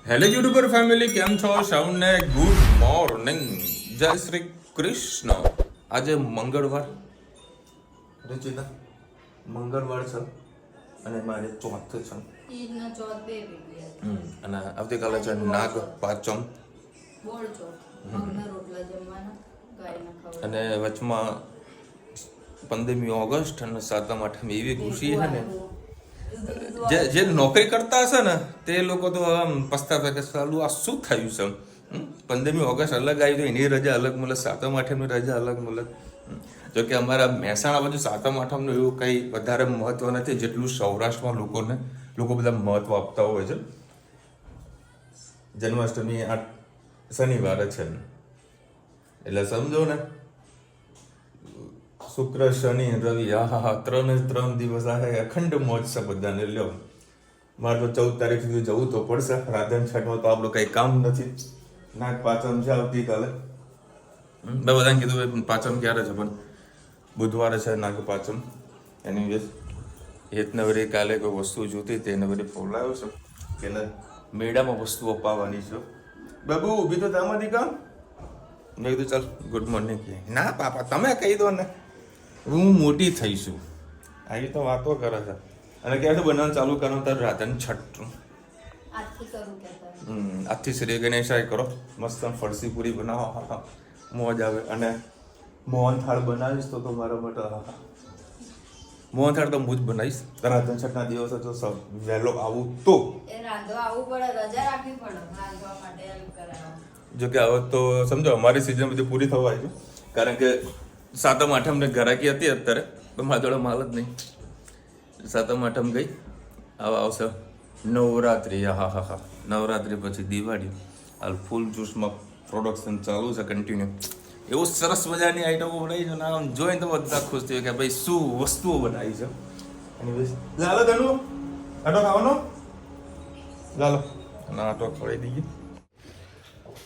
Hello YouTuber family, કેમ છો? સૌને ગુડ મોર્નિંગ, જય શ્રી કૃષ્ણ. આજે મંગળવાર, રચિતા મંગળવાર છે અને મારે ચોથ છે. અને આવતીકાલે છે નાગ પાંચમ અને વચમાં 15મી ઓગસ્ટ અને 7મ 8મ એવી ખુશી છે ને. જે નોકરી કરતા હશે ને તે લોકો તો આમ પસ્તાતા કે સાલું આ શું થયું છે. 15મી ઓગસ્ટ અલગ આવી તો એની રજા અલગ મળે, 7મ 8મની રજા અલગ મળે. જોકે અમારા મહેસાણા બાજુ 7મ 8મનું એવું કંઈ વધારે મહત્વ નથી જેટલું સૌરાષ્ટ્રમાં લોકો બધા મહત્વ આપતા હોય છે. જન્માષ્ટમી આ શનિવારે છે એટલે સમજો ને, શુક્ર શનિ રવિ, હા 3 દિવસ આ અખંડ મોજ છે બધાને. લ્યો, મારે તો 14 તારીખ સુધી જવું તો પડશે. રાધન છઠમાં તો આપણું કંઈ કામ નથી. નાગ પાંચમ છે આવતીકાલે. મેં બધાને કીધું પાંચમ ક્યારે છે, પણ બુધવારે છે નાગ પાંચમ. એની વેસ હેતને વળી કાલે કોઈ વસ્તુ જોતી તેને બધી ફોલાયો છે કે એને મેળામાં વસ્તુ અપાવવાની છે. બાબુ ઊભી તો તામાંથી કામ. મેં કીધું ચાલ ગુડ મોર્નિંગ કહે. ના પાપા તમે કહી દો ને, હું મોટી થઈશું. આવી તો વાતો કરે છે. અને ક્યાંથી બનાવવાનું ચાલુ કરવાનું? તાર રાધન છઠ આજથી શ્રી ગણેશાય કરો. મસ્ત ફરસી પૂરી બનાવો, મોજ આવે. અને મોહન થાળ બનાવીશ તો મારા માટે મોહન થાળ તો હું જ બનાવીશ. રાધન છઠના દિવસે તો વહેલો આવું તો જો કે હવે તો સમજો અમારી સિઝન બધી પૂરી થવા આવી છે. કારણ કે 7મ 8મ ઘરાકી હતી અત્યારે, તો મારા જોડે માલ જ નહીં. 7મ 8મ ગઈ, આવા આવશે નવરાત્રિ. હા નવરાત્રિ પછી દિવાળી. હાલ ફૂલ જોશમાં પ્રોડક્શન ચાલુ છે કન્ટિન્યુ. એવું સરસ મજાની આઈટમો બનાવી છે ને આમ જોઈને તો બધા ખુશ થયું કે ભાઈ શું વસ્તુઓ બનાવી છે. લાલો ધનુ આટો ખાવાનો, લાલો અને આટો ખવડાવી દઈએ.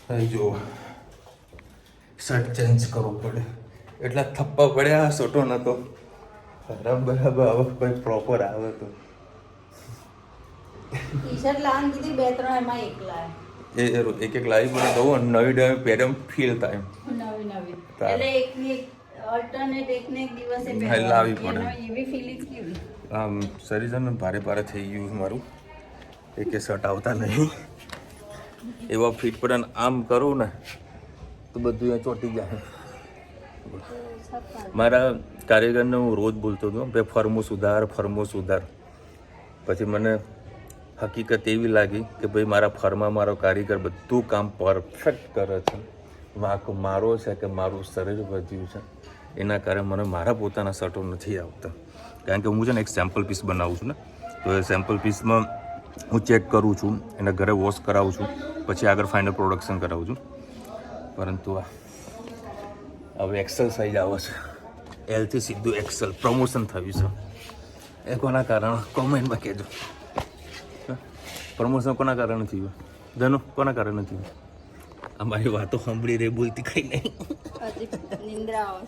હવે જો શર્ટ ચેન્જ કરવો પડે એટલા થપ્પા પડ્યા. સોટો નતો બરાબર હવે કોઈ પ્રોપર આવે તો ટી-શર્ટ લાવવાની કીધી, 2-3 એમાં એક લાવ્યા. એક લાવી પડે તો નવી પહેરે ફીલ થાય. નવી એટલે એકની ઓલ્ટરનેટ એકને એક દિવસે લાવી પડે. એવી ફીલિંગ કેવી આમ શરીર છે ને ભારે થઈ ગયું મારું. એકે શર્ટ આવતા નહીં એવા ફિટ પડે ને આમ કરું ને તો બધું એ ચોંટી જાય. મારા કારીગરને હું રોજ બોલતો હતો ભાઈ ફરમો સુધાર. પછી મને હકીકત એવી લાગી કે ભાઈ મારા ફરમાં મારો કારીગર બધું કામ પરફેક્ટ કરે છે. વાંક મારો છે કે મારું શરીર વધ્યું છે એના કારણે મને મારા પોતાના શર્ટો નથી આવતા. કારણ કે હું છે ને એક સેમ્પલ પીસ બનાવું છું ને, તો એ સેમ્પલ પીસમાં હું ચેક કરું છું, એને ઘરે વોશ કરાવું છું, પછી આગળ ફાઇનલ પ્રોડક્શન કરાવું છું. પરંતુ હવે એક્સેલ સાઇઝ આવે છે, એલથી સીધું એક્સેલ પ્રમોશન થયું છે. એ કોના કારણે કોમેન્ટમાં કહેજો. પ્રમોશન કોના કારણે થયું? ધનુ કોના કારણે થયું? અમારી વાતો સાંભળી રહી, બોલતી કંઈ નહીં. નિંદ્રા આવે.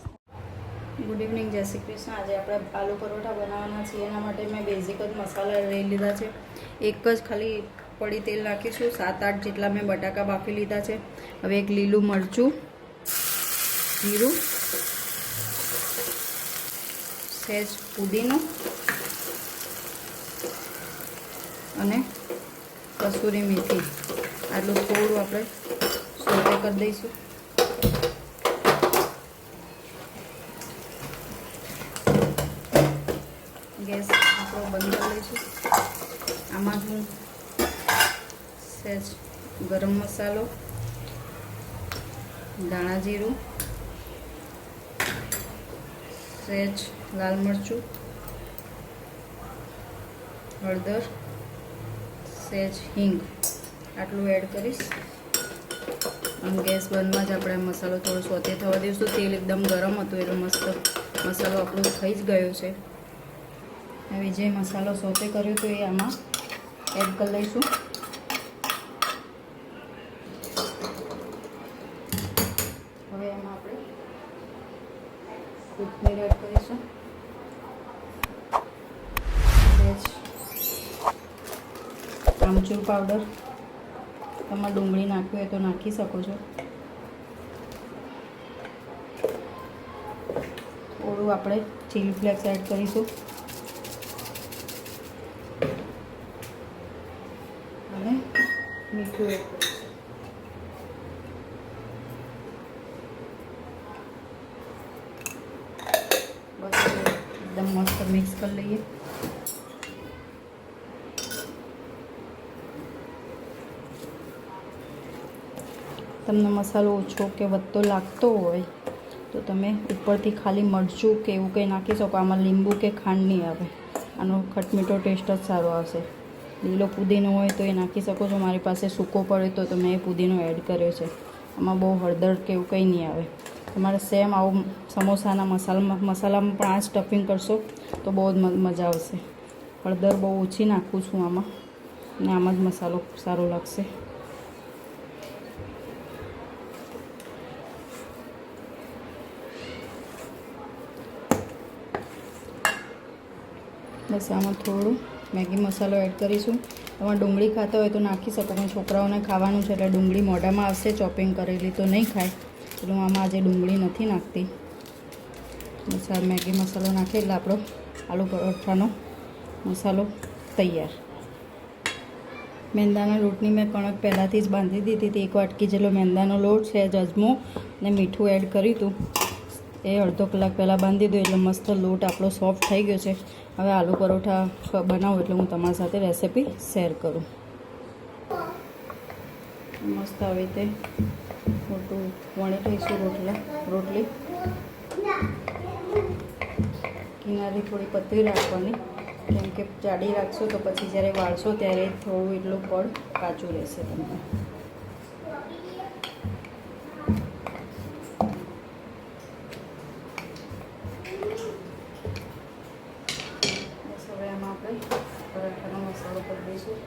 ગુડ ઇવનિંગ, જય શ્રી કૃષ્ણ. આજે આપણે આલુ પરોઠા બનાવવાના છીએ. એના માટે મેં બેઝિક જ મસાલા લઈ લીધા છે. એક જ ખાલી પડી તેલ નાખીશું. 7-8 જેટલા મેં બટાકા બાફી લીધા છે. હવે એક લીલું મરચું, જીરું, સહેજ પુદીનો અને કસૂરી મેથી. આટલું થોડું આપણે સોતે કરી દઈશું. ગેસ આપણો બંધ કરી લઈશું. આમાં હું સહેજ ગરમ મસાલો, ધાણા જીરું, સહેજ લાલ મરચું, હળદર, સહેજ હિંગ આટલું એડ કરીશ. અને ગેસ બંધમાં જ આપણે મસાલો થોડો સોતે થવા દઈશું. તેલ એકદમ ગરમ હતું એટલે મસ્ત મસાલો આપણો થઈ જ ગયો છે. હવે જે મસાલો સોતે કર્યો તો એ આમાં એડ કરી લઈશું. હવે એમાં આપણે કોથમીર એડ કરીશું. આમચૂર પાવડર, તમારે ડુંગળી નાખવી હોય તો નાખી શકો છો. થોડું આપણે ચીલી ફ્લેક્સ એડ કરીશું અને મીઠું એડ કરીશું. બસ એકદમ મસ્ત મિક્સ કરી લઈએ. તમને મસાલો ઓછો કે વધતો લાગતો હોય તો તમે ઉપરથી ખાલી મરચું કે એવું કંઈ નાખી શકો. આમાં લીંબુ કે ખાંડ નહીં આવે, આનો ખટમીઠો ટેસ્ટ જ સારો આવશે. લીલો પુદીનો હોય તો એ નાખી શકો છો. મારી પાસે સૂકો પડે તો મેં પુદીનો એડ કર્યો છે. આમાં બહુ હળદર કે એવું કંઈ નહીં આવે. તમારે સેમ આવું સમોસાના મસાલામાં પણ આ સ્ટફિંગ કરશો તો બહુ જ મજા આવશે. હળદર બહુ ઓછી નાખું છું આમાં, અને આમાં જ મસાલો સારો લાગશે. બસ આમાં થોડું મેગી મસાલો એડ કરીશું. તમારે ડુંગળી ખાતા હોય તો નાખી શકો, પણ છોકરાઓને ખાવાનું છે એટલે ડુંગળી મોઢામાં આવશે ચોપિંગ કરેલી તો નહીં ખાય, એટલે હું આમાં આજે ડુંગળી નથી નાખતી. બસ આ મેગી મસાલો નાખીએ એટલે આપણો આલુ પરોઠાનો મસાલો તૈયાર. મેંદાના લોટની મેં કણક પહેલાંથી જ બાંધી દીધી હતી. 1 વાટકી જેટલો મેંદાનો લોટ છે, અજમો ને મીઠું એડ કર્યું હતું. એ અડધો કલાક પહેલાં બાંધી દીધું એટલે મસ્ત લોટ આપણો સોફ્ટ થઈ ગયો છે. હવે આલુ પરોઠા બનાવું એટલે હું તમારી સાથે રેસિપી શેર કરું. મસ્ત આવી રીતે મોટું વણી લઈશું રોટલી. કિનારી થોડી પતરી રાખવાની, કેમ કે જાડી રાખશો તો પછી જ્યારે વાળશો ત્યારે થોડું એટલું પડ કાચું રહેશે તમને. હવે આમાં આપણે પરાઠાનો મસાલો કરી દઈશું.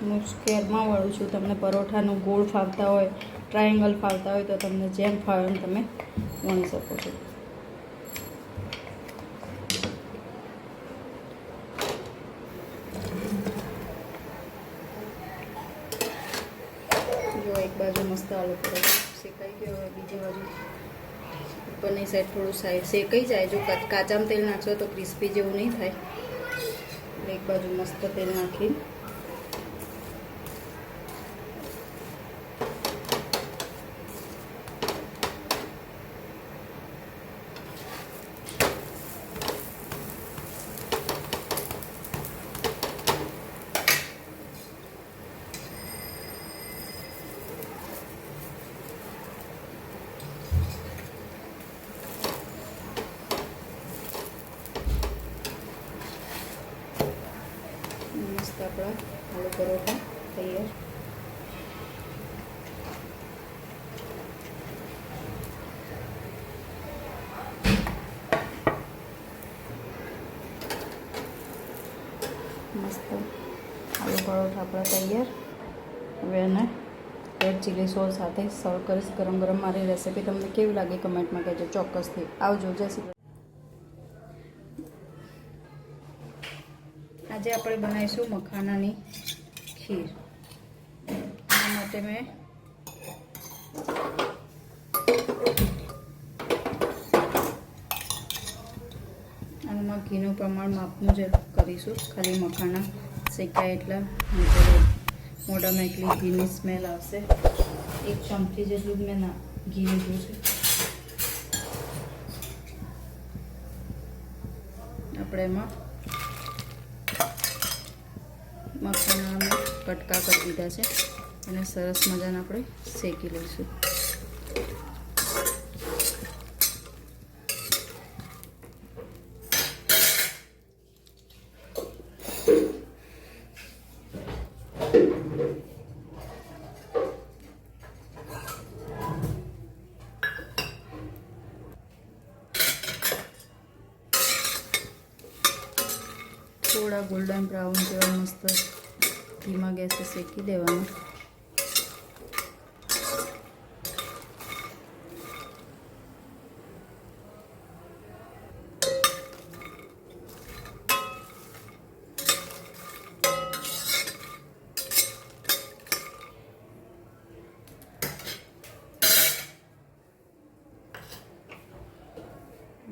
હું સ્ક્વેરમાં વળું છું. તમને પરોઠાનું ગોળ ફાવતા હોય, ટ્રાયેંગલ ફાવતા હોય તો તમને જેમ ફાવે એમ તમે વણી શકો છો. જો એક બાજુ મસ્ત આલુ પરોઠા શેકાઈ ગયો, હવે બીજી બાજુ ઉપરની સાઈડ થોડું શેકાઈ જાય. જો કાચામાં તેલ નાખશો તો ક્રિસ્પી જેવું નહીં થાય. એક બાજુ મસ્ત તેલ નાખી મસ્ત આપણા આલુ પરોઠા તૈયાર. મસ્ત આલુ પરોઠા આપણા તૈયાર. હવે એને રેડ ચીલી સોસ સાથે સર્વ કરીશ ગરમ ગરમ. મારી રેસિપી તમને કેવી લાગી કમેન્ટમાં કહેજો ચોક્કસથી. આવજો. જય શ્રી કૃષ્ણ. આજે આપણે બનાવીશું મખાનાની ખીર. એના માટે મેં આમાં ઘીનું પ્રમાણ માપનું જ કરીશું. ખાલી મખાના શેકાય એટલા, મોઢામાં એટલી ઘીની સ્મેલ આવશે. 1 ચમચી જેટલું જ મેં ઘી લીધું છે. આપણે એમાં મખાના કટકા કરી દીધા છે અને સરસ મજાના આપણે શેકી લઈશું. થોડા ગોલ્ડન બ્રાઉન જેવા મસ્ત ધીમા ગેસે શેકી દેવાનું.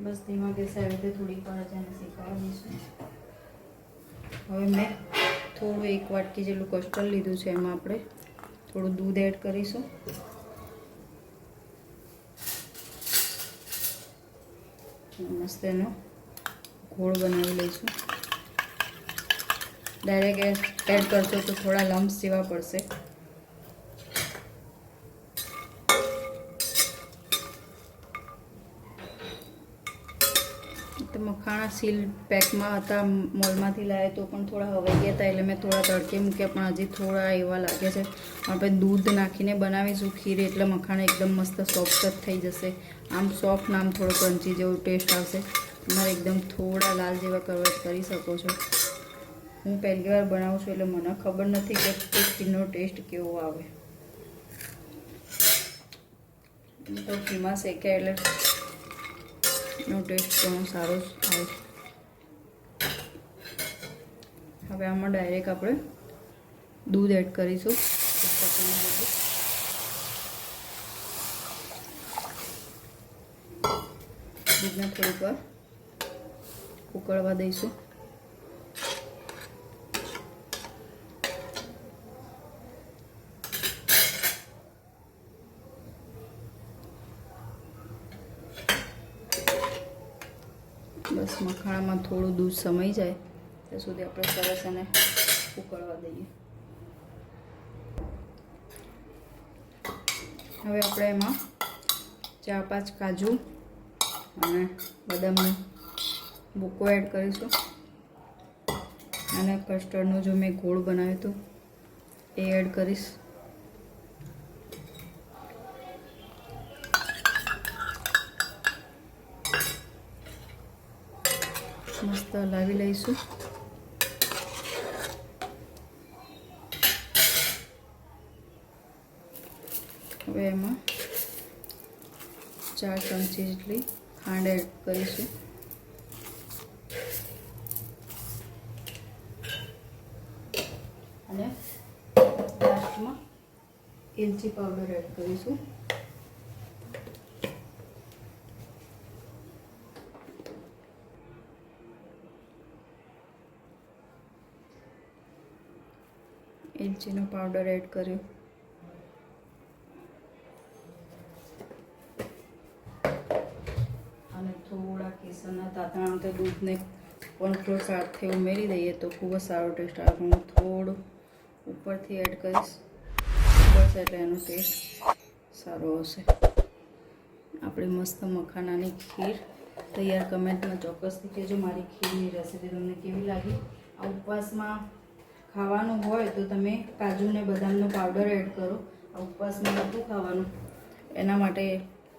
બસ ધીમા ગેસે આવી રીતે થોડીક વાર જ એને શેકાવા દઈશું. હવે મેં થોડું 1 વાટકી જેટલું કસ્ટર્ડ લીધું છે, એમાં આપણે થોડું દૂધ એડ કરીશું. મસ્ત એનો ઘોળ બનાવી લઈશું. ડાયરેક્ટ એડ કરશો તો થોડા લમ્સ જેવા પડશે. તો મખાણા સીલ પેકમાં હતા, મોલમાંથી લાવ્યા તો પણ થોડા હવાઈ ગયા હતા, એટલે મેં થોડા તડકે મૂક્યા, પણ હજી થોડા એવા લાગે છે. આપણે દૂધ નાખીને બનાવીશું ખીર, એટલે મખાણા એકદમ મસ્ત સોફ્ટ જ થઈ જશે. આમ સોફ્ટ ને આમ થોડો ક્રન્ચી જેવો ટેસ્ટ આવશે. તમારે એકદમ થોડા લાલ જેવા કન્વર્ટ કરી શકો છો. હું પહેલી વાર બનાવું છું એટલે મને ખબર નથી કે તે ખીરનો ટેસ્ટ કેવો આવે. તો ઘીમાં શેક્યા એટલે એનો ટેસ્ટ ઘણો સારો આવે. હવે આમાં ડાયરેક્ટ આપણે દૂધ એડ કરીશું. દૂધને થોડીક વાર ઉકળવા દઈશું. બસ મખાણામાં થોડું દૂધ સમાઈ જાય ત્યાં સુધી આપણે સરસ એને ઉકળવા દઈએ. હવે આપણે એમાં 4-5 કાજુ અને બદામનો ભૂકો એડ કરીશું, અને કસ્ટર્ડનો જો મેં ગોળ બનાવ્યો હતો એ એડ કરીશ. મસ્ત હલાવી લઈશું. હવે એમાં 4 ચમચી જેટલી ખાંડ એડ કરીશું. અને લાસ્ટમાં એલચી પાવડર એડ કરીશું. એલચીનો પાવડર એડ કર્યો. અને થોડા કેસરના તાતણા તો દૂધને કોર્નફ્લોર સાથે ઉમેરી દઈએ તો ખૂબ જ સારો ટેસ્ટ આવે. હું થોડું ઉપરથી એડ કરીશ, બસ એટલે એનો ટેસ્ટ સારો આવશે. આપણી મસ્ત મખાનાની ખીર તૈયાર. કમેન્ટમાં ચોક્કસથી કહેજો મારી ખીરની રેસીપી તમને કેવી લાગી. આ ઉપવાસમાં ખાવાનું હોય તો તમે કાજુ ને બદામનો પાવડર એડ કરો. આ ઉપવાસમાં નહોતું ખાવાનું, એના માટે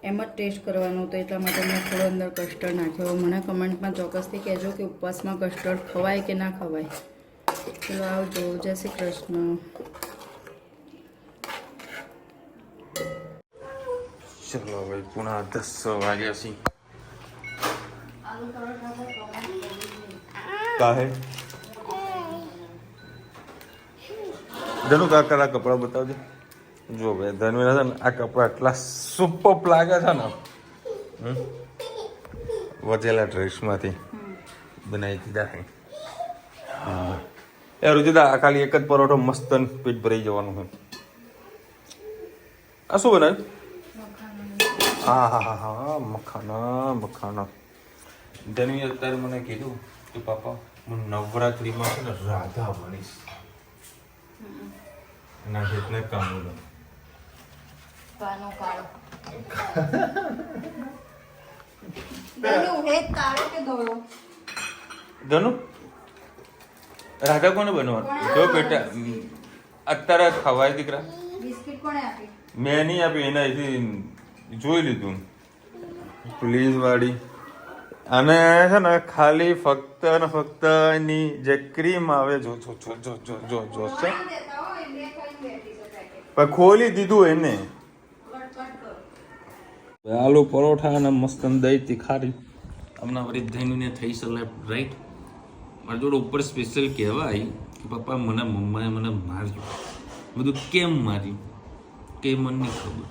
એમ જ ટેસ્ટ કરવાનો હતો, એટલા માટે મેં થોડો અંદર કસ્ટર્ડ નાખ્યો. મને કમેન્ટમાં ચોક્કસથી કહેજો કે ઉપવાસમાં કસ્ટર્ડ ખવાય કે ના ખવાય. ચલો આવજો, જય શ્રી કૃષ્ણ. ચલો ભાઈ, પૂણા 10 વાગ્યા છે. કાહે ધનુ કાકા કપડા બતાવજો. જો ભાઈ ધનવીના છે ને આ કપડા એટલા સુપર લાગે છે ને, વચેલા ડ્રેસમાંથી બનાવી દીધા છે. હા એ રુચિતા, આ ખાલી એક જ પરોઠો મસ્ત પેટ ભરાઈ જવાનું છે. આ શું બનાવ્યું? હા હા હા હા, મખાના. ધનવી અત્યારે મને કીધું કે પાપા હું નવરાત્રિમાં છે ને રાધા બનીશ. ના ખેતને કામ ધનુ રાધા કોને બનવાનું? જો બેટા અત્યારે ખવાય દીકરા. મેં નહીં આપી, એના જોઈ લીધું. પ્લીઝ વાળી. અને છે ને ખાલી ફક્ત ને ફક્ત એની જે ક્રીમ આવે જો છે, પણ ખોલી દીધું એને. આલુ પરોઠા અને મસ્ત દહીં તીખારી હમણાં વળી ધઈને થઈ શકે રાઈટ. મારી જોડે ઉપર સ્પેશિયલ કહેવાય કે પપ્પા મને મમ્માએ મને માર્યું. બધું કેમ માર્યું કે મને નહીં ખબર.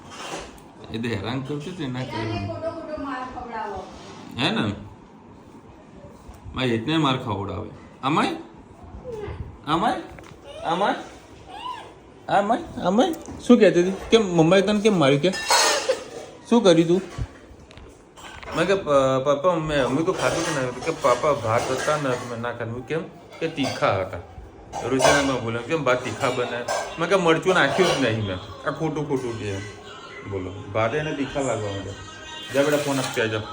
એ તો હેરાન કરતી હતી એના કારણે. હે ને મારી એટલને માર ખવડાવે આમાય આમાય આમાય આમાય આમાય શું કહેતી હતી કેમ મમ્માએ તને કેમ માર્યું કે શું કર્યું તું મેં કે પપ્પા મમ્મી તો ખાધું કે ના કે પાપા ભાત હતા ને મેં ના ખાધું કેમ કે તીખા હતા રુચિને બોલ્યો કેમ ભાત તીખા બને મેં કે મરચું નાખ્યું જ નહીં મેં આ ખોટું ખોટું કે બોલો ભાત એને તીખા લાગવા માંડે જા બેટા ફોન આપી જાઓ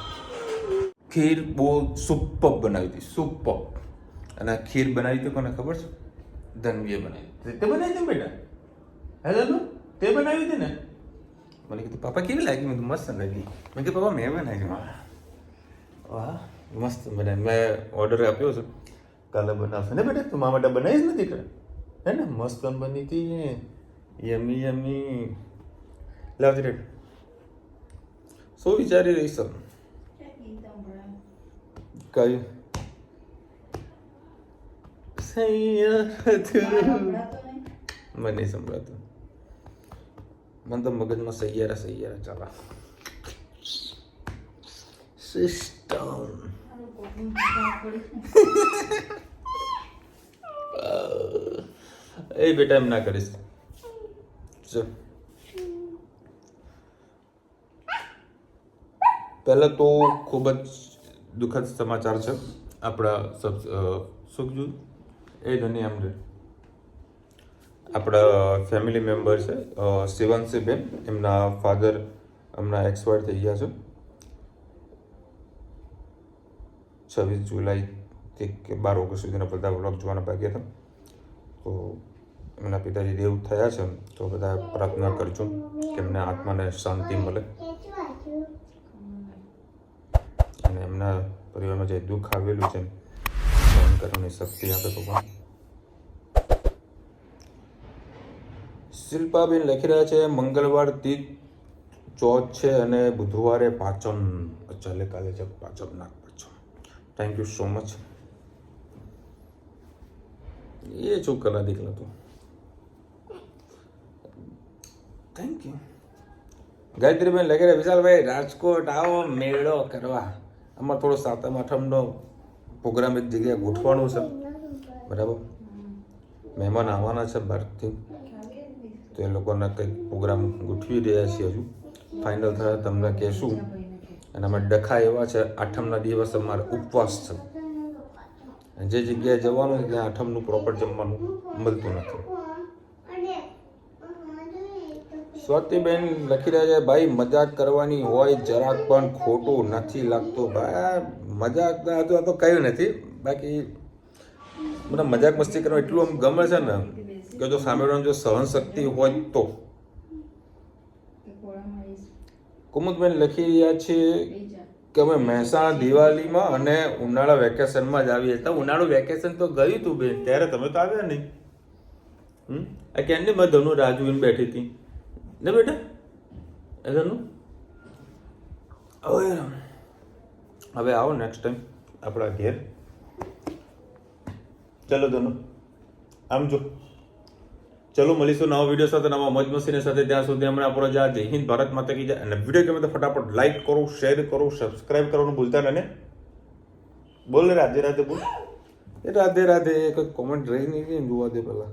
ખીર બહુ સુપર બનાવી હતી સુપર અને આ ખીર બનાવી હતી કોને ખબર છે ધનવીએ બનાવી તે બનાવી હતી બેટા હે ધનુ તે બનાવી હતી ને મને કીધું પાપા કેવી લાગી મેં કીધું મસ્ત લાગી મેં કીધું પાપા મેં બનાવી વાહ મસ્ત બનાવી મેં ઓર્ડર આપ્યો છે કાલે બનાવશે ને બેટા તું મારા માટે બનાવીશ ને દીકરા હે ને મસ્ત બની હતી યમી યમી લાવતી રેટ શું વિચારી રહી સર કયું મને નહીં સંભળાતું મને તો મગજમાં સૈયારા સૈયારા ચાલા સિસ્ટમ એ બેટા એમ ના કરીશ ચલ પહેલાં તો ખૂબ જ દુઃખદ સમાચાર છે આપણા શું કીધું એ ધની આમરે આપણા ફેમિલી મેમ્બર છે શિવાંશીબેન એમના ફાધર હમણાં એક્સપાયર થઈ ગયા છે 26 જુલાઈથી કે 12 ઓગસ્ટ સુધીના બધા વ્લોગ જોવાના બાકી હતા તો એમના પિતાજી દેવ થયા છે તો બધા પ્રાર્થના કરજો કે એમને આત્માને શાંતિ મળે અને એમના પરિવારમાં જે દુઃખ આવેલું છે સહન કરવાની શક્તિ આપે ભગવાન. શિલ્પાબેન લખી રહ્યા છે મંગળવાર તીજ ચોથ છે અને બુધવારે પાંચમ. ચાલે કાલે છે પાંચમ નાગ પાંચમ. Thank you so much. ये जो कला दिखला तो थैंक यू. ગાયત્રીબેન લખી રહ્યા વિશાલભાઈ રાજકોટ આવો મેળો કરવા. આમાં થોડો સાતમ આઠમનો પ્રોગ્રામ એક જગ્યાએ ગોઠવાનું છે બરાબર. મહેમાન આવવાના છે બહારથી તો એ લોકોના કંઈક પ્રોગ્રામ ગોઠવી રહ્યા છીએ. હજુ ફાઇનલ થયા તમને કહેશું. અને અમે ડખા એવા છે આઠમના દિવસે અમારે ઉપવાસ છે. જે જગ્યાએ જવાનું ત્યાં આઠમનું પ્રોપર જમવાનું મળતું નથી. સ્વાતિબેન લખી રહ્યા છે ભાઈ મજાક કરવાની હોય જરાક પણ ખોટું નથી લાગતું. ભાઈ મજાક તો કયું નથી. બાકી મને મજાક મસ્તી કરવા એટલું આમ ગમે છે ને કે જો સામેવાળાને જો સહન શક્તિ હોય તો. કુમુદબેન લખી રહ્યા છે કે અમે મહેસાણા દિવાળીમાં અને ઉનાળા વેકેશનમાં જ આવીએ. તો ઉનાળું વેકેશન તો ગયું હતું બેન, ત્યારે તમે તો આવ્યા નહીં. આ ક્યાંની મેં ધનુ રાહ જોઈને બેઠી હતી ને બેટા. એ ધનુ હવે આવો નેક્સ્ટ ટાઈમ આપણા ઘેર. ચલો ધનુ આમ જો. ચલો મળીશું નવા વિડીયો સાથે, નવા મોજ મસ્તીની સાથે. ત્યાં સુધી હમણાં આપણો જય હિન્દ, ભારત માતા કી જય. અને વિડીયો ગમે તો ફટાફટ લાઈક કરો, શેર કરો, સબસ્ક્રાઇબ કરવાનું ભૂલતા નહીં. બોલ રાધે રાધે બોલ. એ રાધે રાધે. કોઈ કોમેન્ટ રહી નહીં જોવા દે પહેલાં.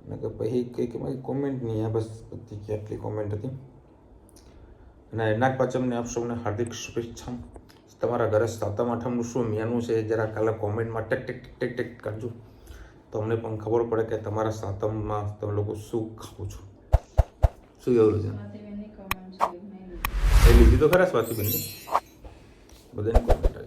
મેં કે પછી કંઈક મારી કોમેન્ટ નહીં આ બસ બધી કેટલી કોમેન્ટ હતી. અને નાગ પાંચમને આપ સૌને હાર્દિક શુભેચ્છા. તમારા ઘરે સાતમ આઠમનું શું મેનુ છે જરા કાલે કોમેન્ટમાં ટેક ટેક ટેક ટેક કરજો તો અમને પણ ખબર પડે કે તમારા સાતમમાં તમે લોકો શું ખાઓ છો. શું કહેવું છે? એ લીધી તો ખરા સ્વાતિબેનની બધાની કોમેન્ટ આવી.